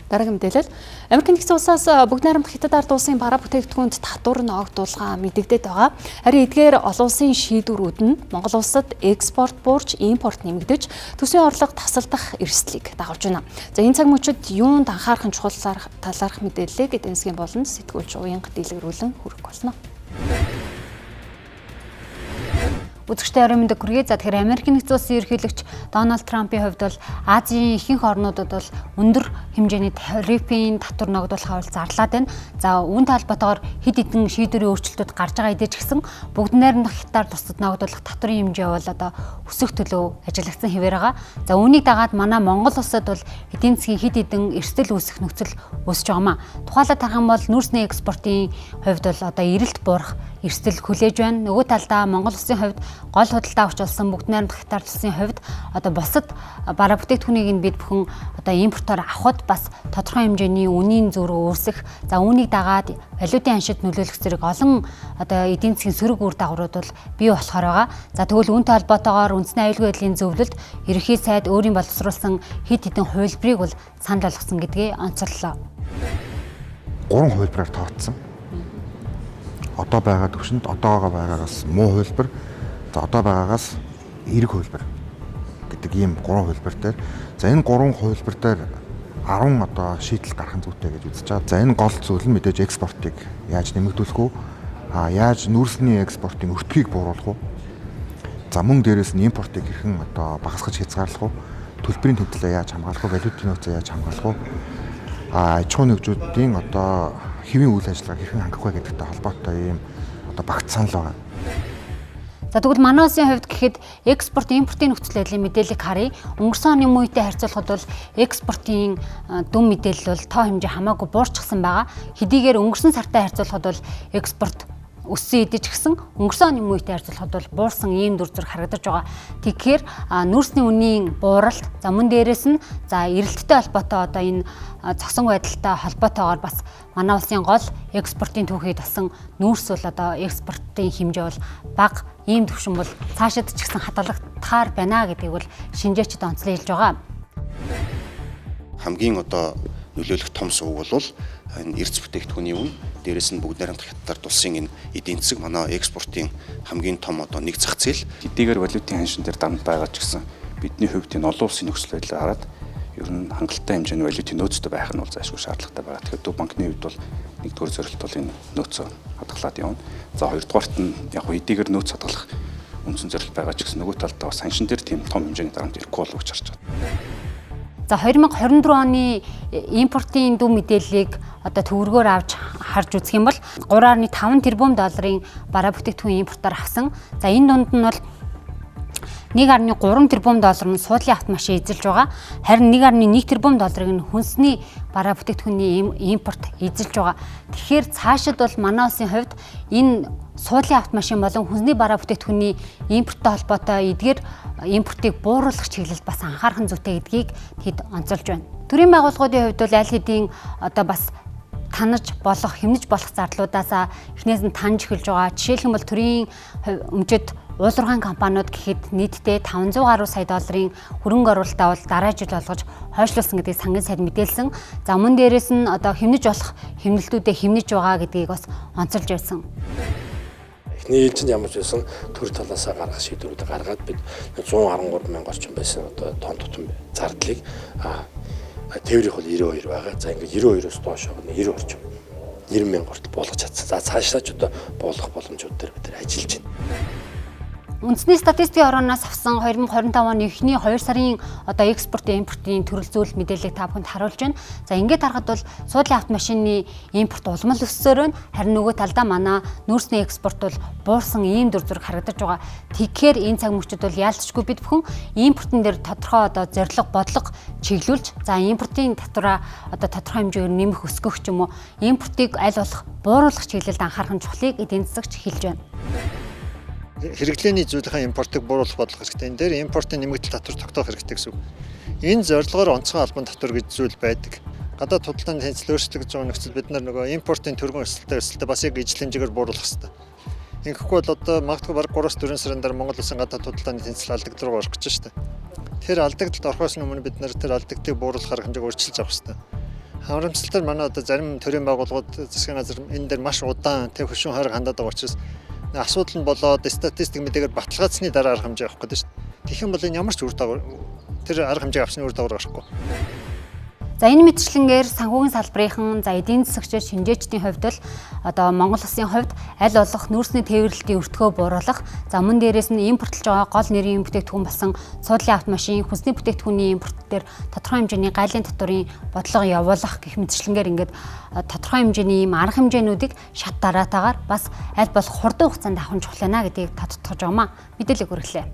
Дараагийн мэдээлэл Америк нэгдсэн улсаас бүгд найрамдах Хятад ард улсын бараа бүтээгдэхүүнд татвар ногдуулга мэдэгдээд байгаа. Харин эдгээр олон улсын шийдвэрүүд нь Монгол улсад экспорт буурч импорт нэмэгдэж төсвийн орлого тасалдах эрсдлийг дагуулж байна. За энэ цаг мөчид юунд анхаарах чухал талаарх мэдээллийг эдийн засгийн болон сэтгүүлч уянга дэлгэрүүлэн хүргэх болно. Үзэгчтэй орон мэндийг хүргэе. За тэгэхээр Америк нэгдсэн улсын ерөнхийлөгч Дональд Трампын хувьд бол Азийн ихэнх орнуудад бол өндөр хэмжээний тарифын татвар ногдуулахаа зарлаад байна. За үүнтэй холбоотойгоор хэд хэдэн шийдвэрийн өөрчлөлтүүд гарч байгаа эдэж гисэн бүгд найрамдах Хятад тусад ногдуулах татварын хэмжээ бол одоо өсөх төлөв ажиглагдсан хэвээр байгаа. За үүнийг дагаад манай Монгол улсад бол эдийн засгийн хэд хэдэн эрсдэл үүсэх нөхцөл үүсэж байгаамаа. Тухайлбал тарах юм бол нүүрсний экспортын хувьд бол одоо эрэлт буурах эрсдэл хүлээж байна. Нөгөө талдаа Монгол улсын хувьд гол худалдаа авч болсон бүгд найрамдах Хятад улсын хувьд одоо бусад бараа бүтээгдэхүүнийг нь бид бүхэн одоо импортоор авахд бас тодорхой хэмжээний үнийн зөрүү үүсэх. За үүнийг дагаад валютын аншид нөлөөлөх зэрэг олон одоо эдийн засгийн сөрөг үр дагаврууд бол бий болохоор байгаа. За тэгвэл үүнтэй холбоотойгоор үндэсний аюулгүй байдлын зөвлөлд ерөнхий сайд өөрийн боловсруулсан хэд хэдэн хувилбарыг бол санал болгосон гэдгийг онцоллоо. 3 хувилбараар тооцсон. Одоо байгаа төвшөнд одоогоо байгаагаас муу хувилбар, за одоо байгаагаас эерэг хувилбар гэдэг ийм 3 хувилбар дээр. За энэ 3 хувилбар дээр 10 одоо шийдэл гарах зүйтэй гэж үзэж байгаа. За энэ гол зүйл нь мэдээж экспортыг яаж нэмэгдүүлэх үү? Яаж нүүрсний экспортын өртгийг бууруулах уу? За мөн дээрээс нь импортыг хэрхэн одоо багасгаж хязгаарлах уу? Төлбөрийн төвдлөө яаж хамгаалах уу? Валютын нөөцөө яаж хамгаалах уу? Аж ахуйн нэгжүүдийн одоо хэвийн үйл ажиллагааг хэрхэн хангах вэ гэдэгтэй холбоотой ийм одоо багц санал байгаа. За тэгвэл манай улсын хувьд гэхэд экспорт импортын нөхцөл байдлын мэдээллийг харъя. Өнгөрсөн оны муутай харьцуулахад бол экспортын дүн мэдээлэл бол тоо хэмжээ хамаагүй буурчихсан байгаа. Хэдийгээр өнгөрсөн сартай харьцуулахад бол экспорт өссөн эдэж гисэн өнгөрсөн оны муутай харьцуулахад бол буурсан ийм дүр зураг харагдаж байгаа. Тэгэхээр нүүрсний үнийн бууралт, за мөн дээрээс нь за эрэлттэй холбоотой одоо энэ зогсон байдалтай холбоотойгоор бас манай улсын гол экспортын түүхийг тасан нүүрс бол одоо экспортын хэмжээ бол бага, ийм төвшин бол цаашид ч гэсэн хадгалагдахаар байна гэдгийг бол шинжээчид онцлон хэлж байгаа. Хамгийн одоо нөлөөлөх том сувг бол энэ эрдэс бүтээгдэхүүний үн, дээрээс нь бүгд найрамдах Хятад улсын энэ эдийн засаг манай экспортын хамгийн том одоо нэг зах зээл. Хэдийгээр валютын ханшин дээр дамд байгаа ч гэсэн бидний хувьд энэ олон улсын нөхцөл байдлыг хараад ер нь хангалттай хэмжээний валютын нөөцтэй байх нь бол зайлшгүй шаардлагатай байгаа. Тэгэхээр Төв банкны хувьд бол нэгдүгээр зорилт бол энэ нөөцөө хадгалаад явна. За хоёрдугаарт нь яг хэдийгээр нөөц хадгалах үндсэн зорилт байгаа ч гэсэн нөгөө талдаа бас ханшин дээр тийм том хэмжээний дарамт ирэхгүй болов гэж харж байна. За 2024 оны импортын дүн мэдээллийг одоо төвөргөөр авч харж үзэх юм бол 3.5 тэрбум долларын бараа бүтээгдэхүүн импортоор авсан. За энэ дунд нь бол 1.3 тэрбум доллар нь суудлын автомашин эзэлж байгаа. Харин 1.1 тэрбум долларыг нь хүнсний бараа бүтээгдэхүүний импорт эзэлж байгаа. Тэгэхээр цаашид бол манай улсын хувьд энэ суудлын автомашин болон хүнсний бараа бүтээгдэхүүний импорттой холбоотой эдгээр импортыг бууруулах чиглэлд бас анхаарах зүйтэй гэдгийг тэд онцолж байна. Төрийн байгууллагуудын хувьд бол аль хэдийн одоо бас танаж болох, хэмнэж болох зарлуудаас эхнээс нь таньж эхэлж байгаа. Жишээлх юм бол төрийн өмчөд уулуурхайн компаниуд гэхэд нийтдээ 500 гаруй сая долларын хөрөнгө оруулалтаа бол дараа жил болгож хойшлуулсан гэдгийг сангийн сайд мэдээлсэн. За мөн дээрээс нь одоо хэмнэж болох хэмнэлтүүдэд хэмнэж байгаа гэдгийг бас онцолж байсан. Эхний ээлжинд ямар ч байсан төр талаасаа гаргах шийдвэрүүд гаргаад бид 113 мянга орчим байсан одоо тон тутам зардлыг тээврийнх бол 92 байгаа. За ингээд 92-оос доош 90 орчим 90 мянга хүртэл буулгах чадсан. За цаашдаа ч одоо буулгах боломжууд дээр бид ажиллаж байна. Үндэсний статистикийн орооноос авсан 2025 оны эхний 2 сарын одоо экспорт импортын төрөл зүйл мэдээллийг та бүхэнд харуулж байна. За ингээд харахад бол суудлын автомашины импорт улмал өссөөр байна. Харин нөгөө талдаа манай нүүрсний экспорт бол буурсан ийм дүр зураг харагдаж байгаа. Тэгэхээр энэ цаг мөчид бол яалтчгүй бид бүхэн импортын дээр тодорхой одоо зорилго бодлого чиглүүлж, за импортын татвараа одоо тодорхой хэмжээгээр нэмэх өсгөх ч юм уу, импортыг аль болох бууруулах чиглэлд анхаарах чухлыг эдийн засагч хэлж байна. Хэрэглээний зүйлийн импортыг бууруулах бодлого хэрэгтэй. Энэ дээр импортын нэмэгдэл татвар тогтоох хэрэгтэй гэсэн үг. Энэ зорилгоор онцгой албан татвар гэж зүйл байдаг. Гадаад худалдааны тэнцэл өөрчлөгдөж байгаа нөхцөл бид нар нөгөө импортын төргөн өсөлтөд бас яг ижил хэмжээгээр бууруулах хэрэгтэй. Ингэхгүй бол одоо магадгүй бараг 3-4 сарын дараа Монгол улсын гадаад худалдааны тэнцэл алдагд руу орох гэж байна шүү дээ. Тэр алдагдлд орохоос өмнө бид нар тэр алдагдлыг бууруулах арга хэмжээг өөрчилж авах хэрэгтэй. Хамрамсалтаар манай одоо зарим төрийн байгууллагууд засгийн газар энэ дээр маш удаан тэг хөшүүн хориг хандаад байгаа учраас асуудал нь болоод статистик мэдээгээр баталгаажсны дараа арга хэмжээ авах гэдэг шүү дээ. Тэгэх юм бол энэ ямар ч үр дагавар тэр арга хэмжээ авсны үр дагавар гарахгүй. За энэ мэтчлэнгээр санхүүгийн салбарынхан за эдийн засагч шинжээчдийн хувьд л одоо Монгол Улсын хувьд аль болох нүүрсний тээвэрлэлтийн өртгөө бууруулах, за мөн дээрээс нь импортлж байгаа гол нэрийн бүтээгдэхүүн болсон суудлын автомашин, хүнсний бүтээгдэхүүний импорт дээр тодорхой хэмжээний гайлын татврын бодлого явуулах гэх мэтчлэнгээр ингээд тодорхой хэмжээний ийм арга хэмжээнүүдийг шат дараатаагаар бас аль болох хурдан хугацаанд авах чухал байна гэдгийг тодтогч байгаамаа. Мэдээлэл хүргэлээ.